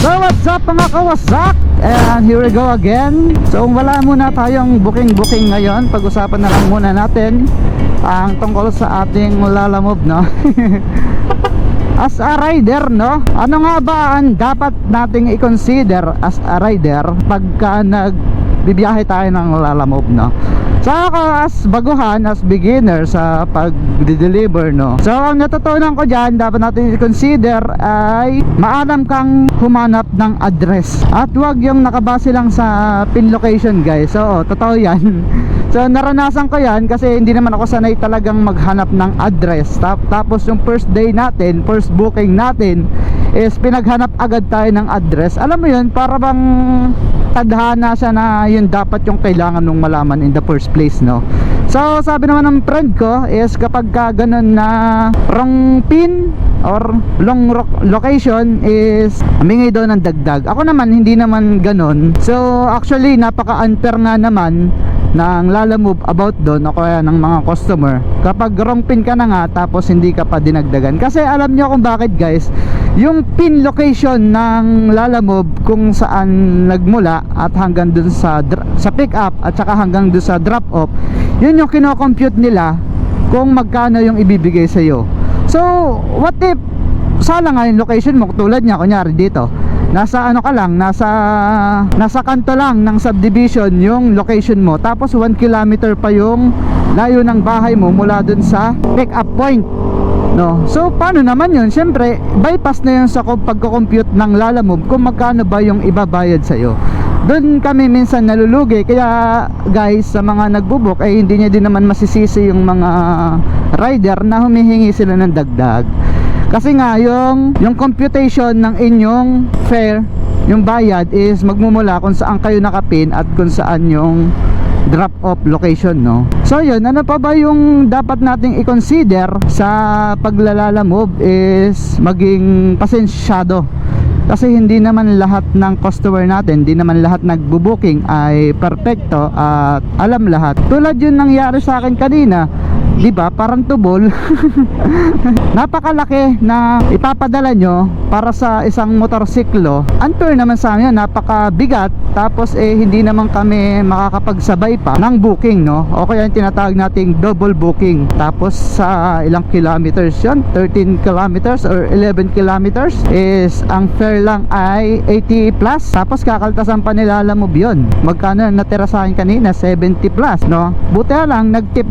So what's up mga kawasak? And here we go again. So wala muna tayong booking ngayon. Pag-usapan na lang muna natin ang tungkol sa ating lalamove, no? As a rider, no? Ano nga ba ang dapat nating i-consider as a rider pagka nagbibiyahe tayo ng lalamove, no? So ako as baguhan, as beginner sa pag-deliver, no? So ang natutunan ko dyan, dapat natin i-consider ay maalam kang humanap ng address. At wag yung nakabase lang sa pin location, guys. So totoo yan. So naranasan ko yan kasi hindi naman ako sanay talagang maghanap ng address. Tapos yung first day natin, first booking natin is pinaghanap agad tayo ng address. Alam mo yun, para bang tadhana siya na yun dapat yung kailangan mong malaman in the first place, no? So sabi naman ng friend ko is kapag ka ganun na wrong pin or long location is humingi daw ng dagdag. Ako naman hindi naman ganun. So actually napaka-unfair nga naman ng lalamove about doon o kaya ng mga customer kapag wrong pin ka na nga tapos hindi ka pa dinagdagan. Kasi alam nyo kung bakit, guys, yung pin location ng lalamove kung saan nagmula at hanggang dun sa pick up at saka hanggang dun sa drop off, yun yung kino-compute nila kung magkano yung ibibigay sa iyo. So what if sala nga yung location mo, tulad niya kunyari dito nasa ano ka lang, nasa kanto lang ng subdivision yung location mo, tapos 1 kilometer pa yung layo ng bahay mo mula dun sa pick up point, no? So paano naman yun? Siyempre bypass na yun sa pagko-compute ng lalamove kung magkano ba yung ibabayad sa'yo. Doon kami minsan nalulugi. Kaya guys, sa mga nagbubook ay hindi niya din naman masisisi yung mga rider na humihingi sila ng dagdag. Kasi nga yung computation ng inyong fare, yung bayad is magmumula kung saan kayo nakapin at kung saan yung drop off location, no? So yun, ano pa ba yung dapat nating i-consider sa paglalalamove is maging pasensyado. Kasi hindi naman lahat ng customer natin, hindi naman lahat nagbo-booking ay perfecto at alam lahat. Tulad yun nangyari sa akin kanina, di ba? Parang tubol. Napakalaki na ipapadala nyo para sa isang motorsiklo. Unfair naman sa amin, napakabigat. Tapos hindi naman kami makakapagsabay pa ng booking, no? O kaya yung tinatawag nating double booking. Tapos sa ilang kilometers yun, 13 kilometers or 11 kilometers is ang fare lang ay 80 plus. Tapos kakaltasan pa nila lalamove yun. Magkano natira sa akin kanina? 70 plus, no? Buti lang nagtip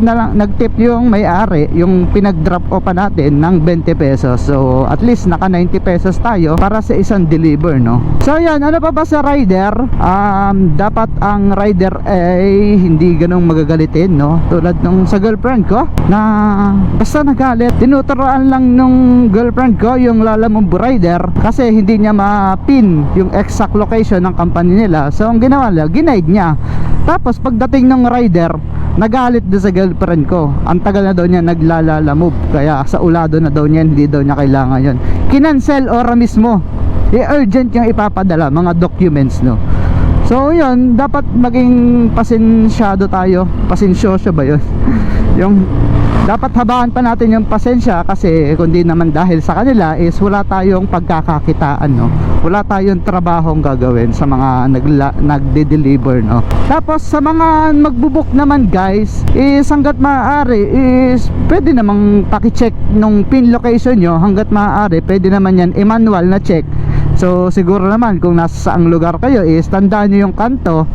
yung may-ari, yung pinag-drop off pa natin ng 20 pesos. So at least naka 90 pesos tayo para sa isang deliver, no? So yan, ano pa ba sa rider? Dapat ang rider ay hindi ganong magagalitin, no? Tulad nung sa girlfriend ko na basta nagalit, tinuturoan lang nung girlfriend ko yung lalamove rider kasi hindi niya ma-pin yung exact location ng company nila. So ang ginawa niya, ginaid niya. Tapos pagdating ng rider, nagalit doon sa girlfriend ko. Ang tagal na daw niya naglalalamove, kaya sa ulado na daw niya, hindi daw niya kailangan yun. Kinancel ora mismo. I-urgent yung ipapadala, mga documents, no? So yun, dapat maging pasensyado tayo. Pasensyoso ba yun? Yung dapat habaan pa natin yung pasensya kasi kundi naman dahil sa kanila is wala tayong pagkakakitaan, no? Wala tayong trabahong gagawin sa mga nagde-deliver, no? Tapos sa mga magbubuk naman, guys, is hanggat maaari is pwede namang paki-check nung pin location nyo. Hanggat maaari pwede naman yan i-manual na check. So siguro naman kung nasa saang lugar kayo is tandaan nyo yung kanto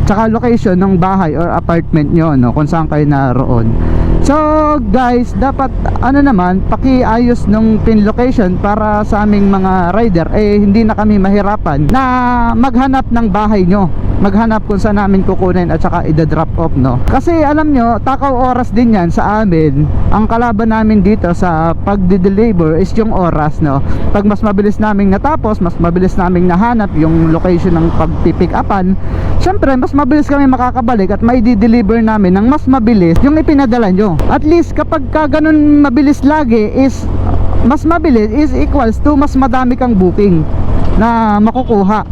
tsaka location ng bahay or apartment nyo, no? Kung saan kayo naroon. So guys, dapat ano naman, pakiayos nung pin location para sa aming mga rider hindi na kami mahirapan na maghanap ng bahay nyo, maghanap kung saan namin kukunin at saka i-drop off, no? Kasi alam nyo, takaw oras din yan sa amin. Ang kalaban namin dito sa pagde-deliver is yung oras, no? Pag mas mabilis naming natapos, mas mabilis naming nahanap yung location ng pag-pick upan, syempre mas mabilis kami makakabalik at may di-deliver namin ng mas mabilis yung ipinadala nyo. At least kapag ka ganun mabilis lagi is mas mabilis is equals to mas madami kang booking na makukuha.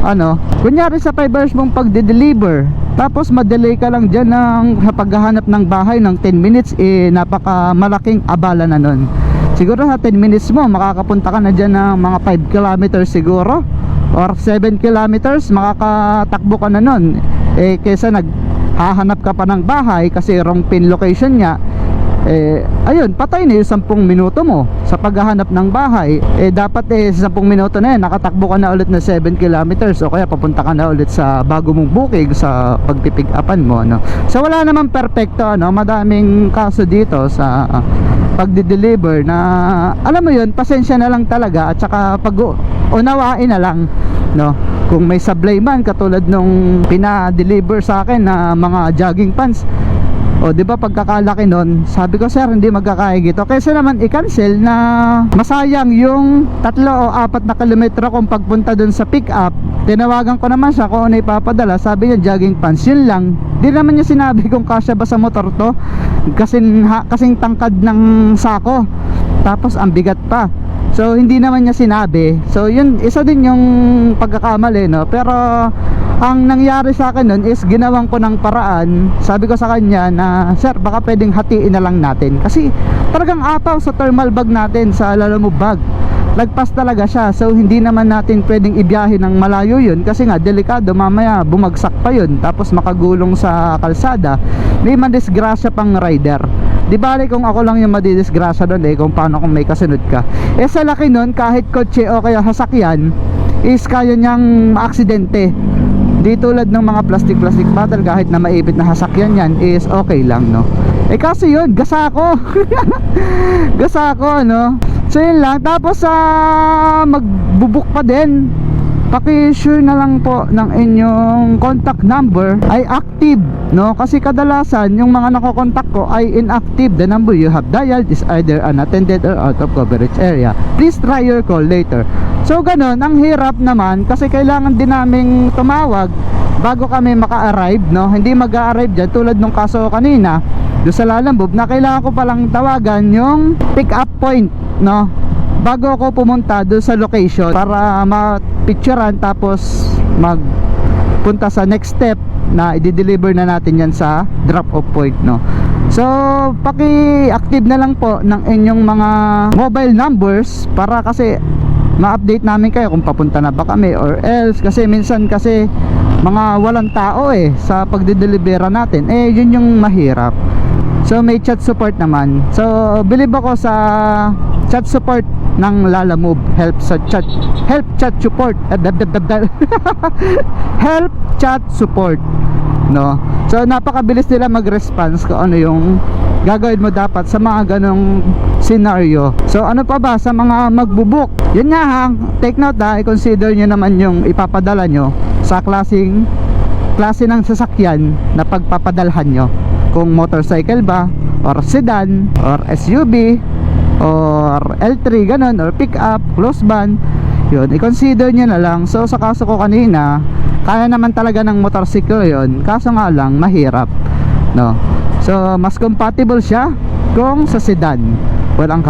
Ano, kunyari sa 5 hours mong pagde-deliver, tapos madelay ka lang dyan ng paghahanap ng bahay ng 10 minutes, napaka malaking abala na nun. Siguro sa 10 minutes mo makakapunta ka na dyan ng mga 5 kilometers siguro or 7 kilometers, makakatakbo ka na nun. Kesa naghahanap ka pa ng bahay kasi wrong pin location niya, ayun, patay na yung 10 minuto mo sa paghahanap ng bahay. Dapat sa 10 minuto na yan, nakatakbo ka na ulit na 7 kilometers, o kaya papunta ka na ulit sa bago mong booking sa pagpipick upan mo, no? So wala naman perfecto, no? Madaming kaso dito sa pagdi-deliver na, alam mo yun, pasensya na lang talaga, at saka unawain na lang, no? Kung may sablay man, katulad nung pina-deliver sa akin na mga jogging pants, o di ba pagkakalaki nun, sabi ko, sir, hindi magkakaya gito, kaysa naman i-cancel na masayang yung 3 o 4 na kilometro kung pagpunta dun sa pick up. Tinawagan ko naman siya kung ano ipapadala, sabi niya jogging pants, yun lang. Di naman niya sinabi kung kasya ba sa motor to, kasing tangkad ng sako, tapos ang bigat pa. So hindi naman niya sinabi. So yun, isa din yung pagkakamali, no? Pero ang nangyari sa akin nun is ginawang ko ng paraan. Sabi ko sa kanya na, sir, baka pwedeng hatiin na lang natin, kasi talagang apaw sa thermal bag natin, sa Lalamove bag, lagpas talaga siya. So hindi naman natin pwedeng ibiyahe ng malayo yun, kasi nga delikado, mamaya bumagsak pa yun, tapos makagulong sa kalsada, may madisgrasya pang rider. Di bali kung ako lang yung madidisgrasya doon, kung paano kung may kasunod ka. Sa laki nun, kahit kotse o kaya sasakyan is kaya niyang maaksidente. Di tulad ng mga plastic bottle, kahit na maipit na sasakyan yan is okay lang, no? Kasi yun, gasa ako. Gasa ako, no? So yun lang. Tapos magbubuk pa din, paki-sure na lang po ng inyong contact number ay active, no? Kasi kadalasan yung mga nakokontak ko ay inactive. The number you have dialed is either unattended or out of coverage area. Please try your call later. So ganun, ang hirap naman kasi kailangan din naming tumawag bago kami maka-arrive, no? Hindi mag-a-arrive dyan tulad nung kaso kanina doon sa Lalamove, na kailangan ko palang tawagan yung pick up point, no? Bago ako pumunta doon sa location para ma-picturean, tapos magpunta sa next step na i-deliver na natin yan sa drop-off point, no? So paki-active na lang po ng inyong mga mobile numbers para kasi ma-update namin kayo kung papunta na ba kami, or else kasi minsan kasi mga walang tao sa pagde-delivera natin, yun yung mahirap. So may chat support naman. So believe ako sa chat support ng Lalamove, help chat support. Help chat support, no? So napakabilis nila mag-response kung ano yung gagawin mo dapat sa mga ganong scenario. So ano pa ba sa mga magbubuk? Yun nga, take note, i-consider nyo naman yung ipapadala nyo sa klase ng sasakyan na pagpapadalhan nyo. Kung motorcycle ba, or sedan, or SUV, or L3, ganon, or pick up, close van, yun, i-consider nyo na lang. So sa kaso ko kanina, kaya naman talaga ng motorcycle yun, kaso nga lang mahirap, no? So mas compatible siya kung sa sedan, walang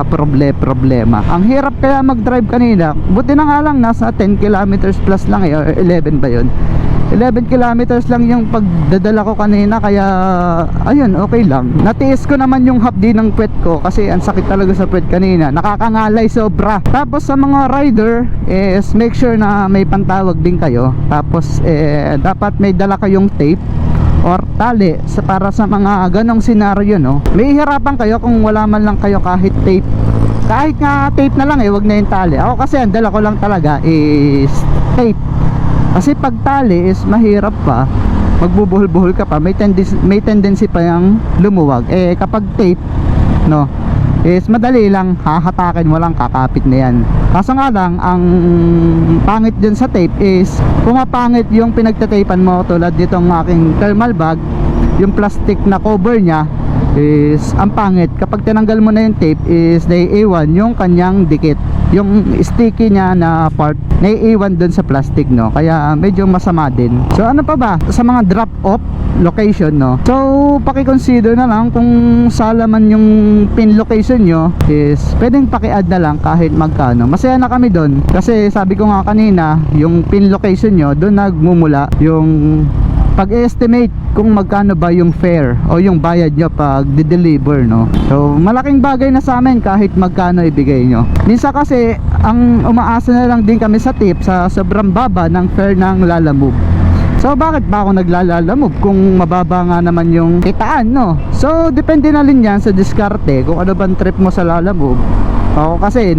problema. Ang hirap kaya mag-drive kanina, buti na nga lang nasa 10 kilometers plus lang or 11 ba yun, 11 kilometers lang yung pagdadala ko kanina, kaya ayun, okay lang. Natiis ko naman yung hapdi ng puwet ko kasi ang sakit talaga sa puwet kanina, nakakangalay sobra. Tapos sa mga rider is make sure na may pantawag din kayo. Tapos dapat may dala kayong tape or tali para sa mga ganong senaryo, no? May hirapan kayo kung wala man lang kayo kahit tape. Kahit nga tape na lang, wag na yung tali. Ako kasi ang dala ko lang talaga is tape. Kasi pag tali is mahirap pa, magbubuhol-buhol ka pa, may tendency pa yung lumuwag. Kapag tape, no, is madali lang, hahatakin mo lang, kakapit na yan. Kaso nga lang, ang pangit dyan sa tape is pumapangit yung pinagtatapan mo. Tulad nitong aking thermal bag, yung plastic na cover nya is ang pangit. Kapag tinanggal mo na yung tape is naiiwan yung kanyang dikit, yung sticky nya na part, naiiwan dun sa plastic, no? Kaya medyo masama din. So ano pa ba sa mga drop off location, no? So paki-consider na lang kung salaman yung pin location nyo is pwedeng paki-add na lang kahit magkano. Masaya na kami dun kasi sabi ko nga kanina, yung pin location nyo, dun nagmumula yung pag-estimate kung magkano ba yung fare o yung bayad nyo pag di-deliver, no? So malaking bagay na sa amin kahit magkano ibigay nyo. Minsan kasi ang umaasa na lang din kami sa tip sa sobrang baba ng fare ng Lalamove. So bakit ba ako naglalamove kung mababa nga naman yung kitaan, no? So depende na rin yan sa diskarte kung ano bang trip mo sa Lalamove. Ako kasi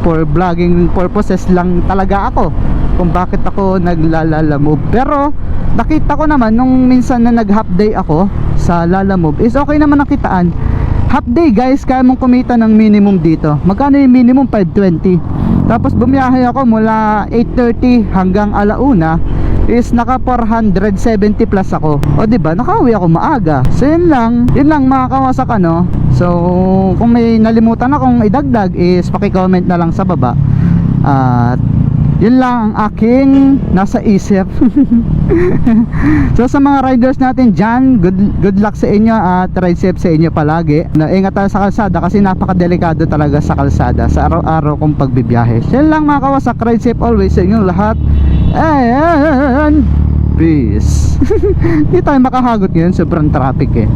for vlogging purposes lang talaga ako kung bakit ako naglalamove. Pero nakita ko naman nung minsan na nag half day ako sa Lalamove is okay naman ang kitaan. Half day guys, kaya mong kumita ng minimum dito. Magkano yung minimum? 520. Tapos bumiyahe ako mula 8:30 hanggang 1:00 is naka 470 plus ako. O diba, nakauwi ako maaga. So yun lang mga kawasak, ano. So kung may nalimutan akong idagdag is paki-comment na lang sa baba. At yun lang ang aking nasa isip. So sa mga riders natin dyan, good luck sa inyo at ride safe sa inyo palagi. Ingat tayo sa kalsada kasi napakadelikado talaga sa kalsada sa araw-araw kong pagbibiyahe. So yun lang mga kawasak, ride safe always sa inyong lahat. And peace. Hindi tayo makahagot ngayon, sobrang traffic eh.